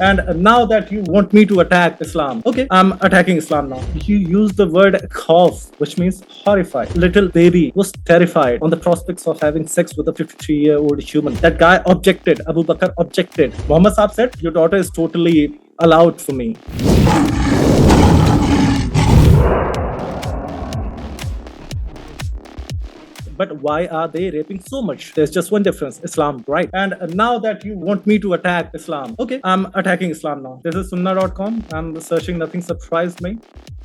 And now that you want me to attack Islam, okay, I'm attacking Islam now. You use the word khauf, which means horrified. Little baby was terrified on the prospects of having sex with a 53-year-old human. That guy objected. Abu Bakr objected. Muhammad Saab said, your daughter is totally allowed for me. But why are they raping so much? There's just one difference, Islam, right? And now that you want me to attack Islam, okay, I'm attacking Islam now. This is sunnah.com. I'm searching, nothing surprised me.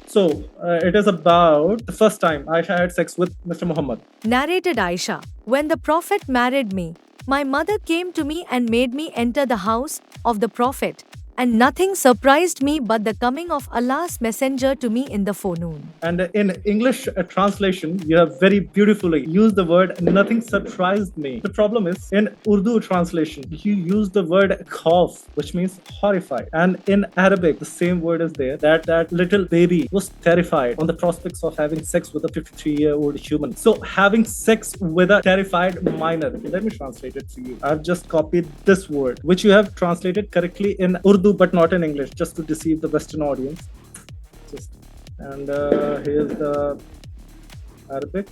So it is about the first time Aisha had sex with Mr. Muhammad. Narrated Aisha. When the Prophet married me, my mother came to me and made me enter the house of the Prophet. And nothing surprised me but the coming of Allah's messenger to me in the forenoon. And in English translation, you have very beautifully used the word nothing surprised me. The problem is in Urdu translation, you use the word khauf, which means horrified. And in Arabic, the same word is there, that little baby was terrified on the prospects of having sex with a 53-year-old human. So having sex with a terrified minor. Let me translate it to you. I've just copied this word, which you have translated correctly in Urdu, but not in English, just to deceive the Western audience. And here's the Arabic,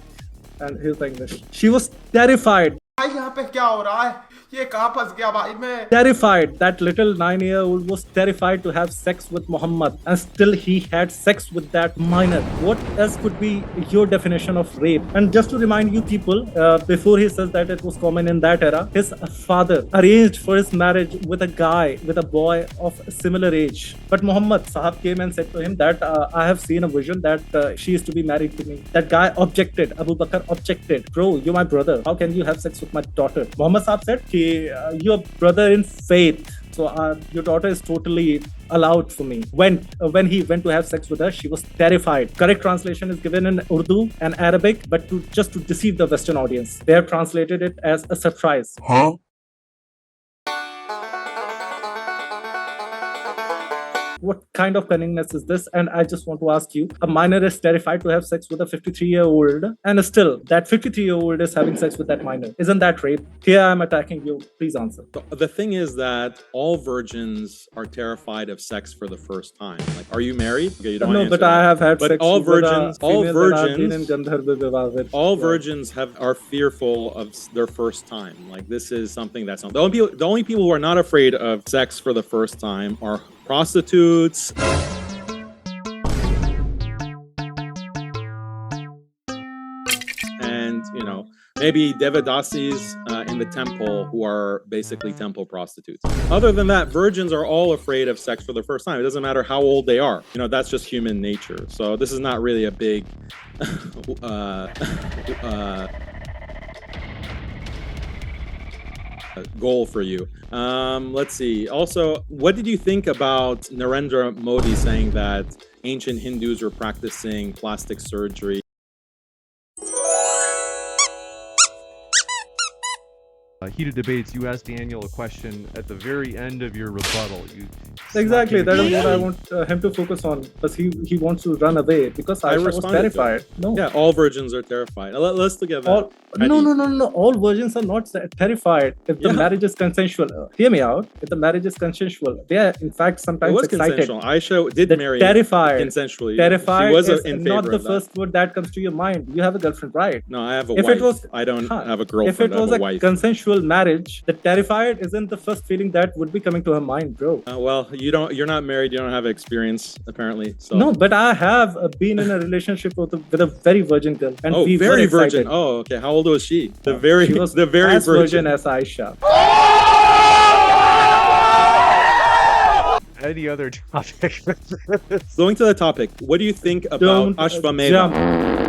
and here's the English. She was terrified. यहाँ पे क्या हो रहा है? ये कहाँ फंस गया भाई मैं? Terrified. That little 9-year-old was terrified to have sex with Muhammad, and still he had sex with that minor. What else could be your definition of rape? And just to remind you people, before he says that it was common in that era, his father arranged for his marriage with a guy, with a boy of a similar age. But Muhammad Sahab came and said to him that I have seen a vision that she is to be married to me. That guy objected. Abu Bakr objected. Bro, you're my brother. How can you have sex with my daughter? Muhammad Sahab said, your brother in faith. So your daughter is totally allowed for me. When he went to have sex with her, she was terrified. Correct translation is given in Urdu and Arabic, but just to deceive the Western audience, they have translated it as a surprise. Huh? What kind of cunningness is this? And I just want to ask you, a minor is terrified to have sex with a 53-year-old, and still that 53-year-old is having sex with that minor. Isn't that rape? Here I'm attacking you. Please answer. The thing is that all virgins are terrified of sex for the first time. Like, are you married? Okay, you don't No, answer but that. I have had But sex all with virgins, all females that I've been virgins, in Gandharva Vivah with. all Yeah. virgins are fearful of their first time. Like, this is something that's not. The only people who are not afraid of sex for the first time are prostitutes. And, maybe Devadasis in the temple who are basically temple prostitutes. Other than that, virgins are all afraid of sex for the first time. It doesn't matter how old they are. That's just human nature. So this is not really a big goal for you. Let's see. Also, what did you think about Narendra Modi saying that ancient Hindus were practicing plastic surgery? Heated debates, you asked Daniel a question at the very end of your rebuttal. Exactly, that is what I want him to focus on, because he wants to run away because Aisha was terrified. No. Yeah, all virgins are terrified. Let's look at that. No. All virgins are not terrified if the marriage is consensual. Hear me out. If the marriage is consensual, they are in fact sometimes it was excited. Consensual. Aisha did marry terrified. Consensually. Terrified she was is in not favor the of first word that comes to your mind. You have a girlfriend, right? No, I have a If wife. it was, I don't have a girlfriend. If it was I have a wife. consensual marriage, the terrified isn't the first feeling that would be coming to her mind, bro. Well, you're not married. You don't have experience, apparently. So. No, but I have been in a relationship with a very virgin girl, and we very were excited. virgin. Oh, okay. How old was she? She was the very as virgin as Aisha. Any other topic? Going to the topic, what do you think about Don't Ashvamedha? jump.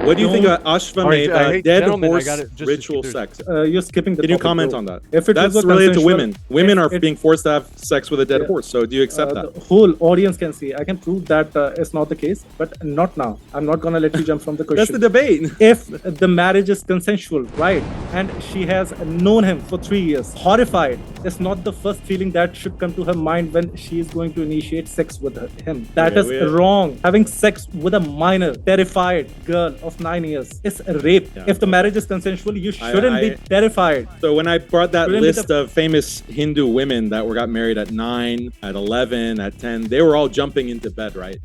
What do you think about Ashvamedha, hey, dead gentlemen, horse just ritual there's- sex? You're skipping the Can you topic, comment bro. on that? If it That's was a related to consensual- women. Women are if- being forced to have sex with a dead horse. So do you accept that? The whole audience can see. I can prove that it's not the case, but not now. I'm not gonna let you jump from the question. That's the debate. If the marriage is consensual, right, and she has known him for 3 years, horrified, it's not the first feeling that should come to her mind when she is going to initiate sex with him. That Okay, is we- wrong. Having sex with a minor, terrified girl of 9 years is rape. Yeah. If the marriage is consensual, you shouldn't be I- terrified. So when I brought that Shouldn't be list of famous Hindu women that got married at 9, at 11, at 10, they were all jumping into bed, right?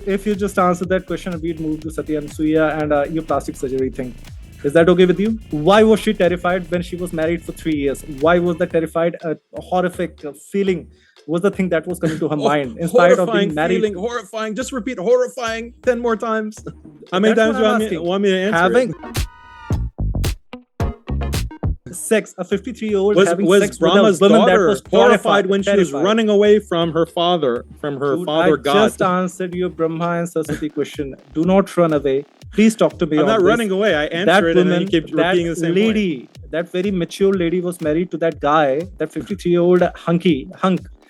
If you just answer that question, we'd move to Satya and Suya and your plastic surgery thing. Is that okay with you? Why was she terrified when she was married for 3 years? Why was that terrified, horrific feeling? Was the thing that was coming to her mind in spite of Horrifying being married? feeling, horrifying. Just repeat horrifying 10 more times. How many That's times do what I'm you asking. want me to answer? Having sex, a 53-year-old was having was sex Brahma's with a woman that daughter was horrified when she was terrified. running away from her father, Dude, father I God? just answered your Brahma and Saraswati question. Do not run away. Please talk to me I'm on not this. running away. I That answer it and then woman, you keep that repeating the same lady, that very mature lady was married to that guy, that 53-year-old hunk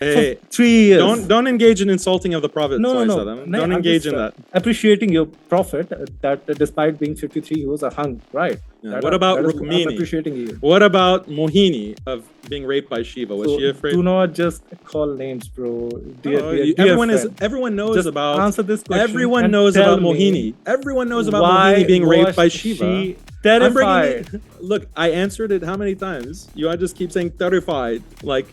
Hey, for 3 years. don't engage in insulting of the prophet. No, no, Sallallahu no. Alaihi Wasallam. No, Don't I'm engage just, in that. Appreciating your prophet that despite being 53, he was a hunk, right? Yeah. That What I- about that is- I'm Rukmini? appreciating you. What about Mohini of being raped by Shiva? Was So she afraid? do not just call names, bro. Dear, No, dear everyone friend. everyone knows Just about answer this question. everyone and knows tell about me Mohini. Everyone knows about why Mohini being raped was by Shiva. She I'm bringing terrified. it. Look, I answered it how many times? I just keep saying terrified. Like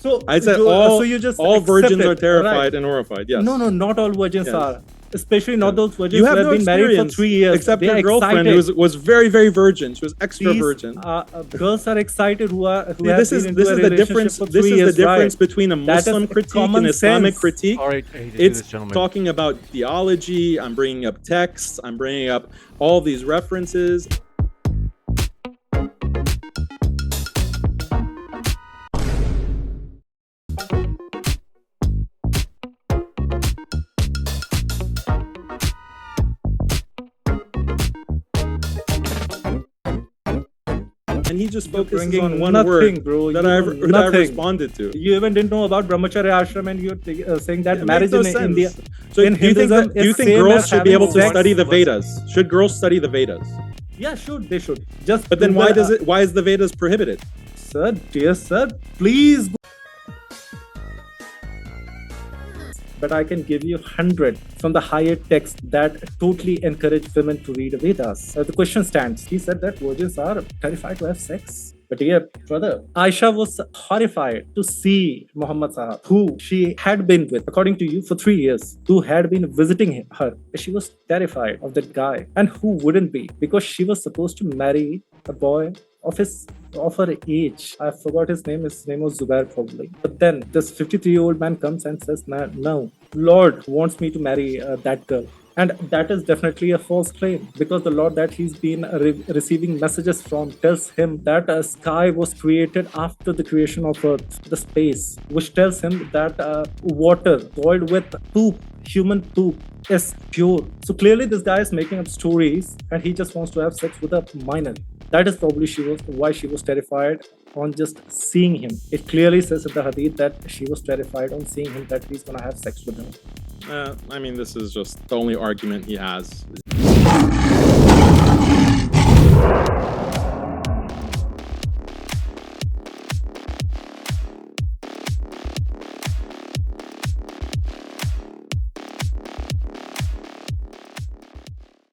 So I said, so you just all accept virgins it, are terrified right? and horrified. Yes. No, not all virgins Yes. are. Especially not those virgins You who have have no been married for experience 3 years. except They your are girlfriend excited. who was very, very virgin. She was extra These, virgin. Girls are excited who have This been is into this a is the relationship difference. for This 3 is the years, difference right? between a That is Muslim critique common and Islamic sense. critique. All right, I hate to do It's this, gentlemen. talking about theology. I'm bringing up texts. I'm bringing up all these references. And he just focuses bringing on one nothing, word bro. that You I know that I nothing. responded to. You even didn't know about Brahmacharya ashram, and you're saying that It marriage makes no in sense. India. So in do you think Hinduism that, do you is think same girls as should be having able to sex. study the Vedas? Should girls study the Vedas? Yeah, should they should. Just But then Google, why does it? Why is the Vedas prohibited? sir, dear sir, please. But I can give you 100 from the higher text that totally encourage women to read Vedas. The question stands. He said that virgins are terrified to have sex. But dear brother, Aisha was horrified to see Muhammad Sahab, who she had been with, according to you, for 3 years, who had been visiting her. She was terrified of that guy. And who wouldn't be? Because she was supposed to marry a boy of her age. I forgot his name. His name was Zubair probably. But then this 53-year-old man comes and says, no, Lord wants me to marry that girl. And that is definitely a false claim, because the Lord that he's been receiving messages from tells him that a sky was created after the creation of earth, the space, which tells him that water boiled with poop, human poop, is pure. So clearly this guy is making up stories and he just wants to have sex with a minor. That is probably why she was terrified on just seeing him. It clearly says in the hadith that she was terrified on seeing him, that he's gonna have sex with him. I mean, this is just the only argument he has.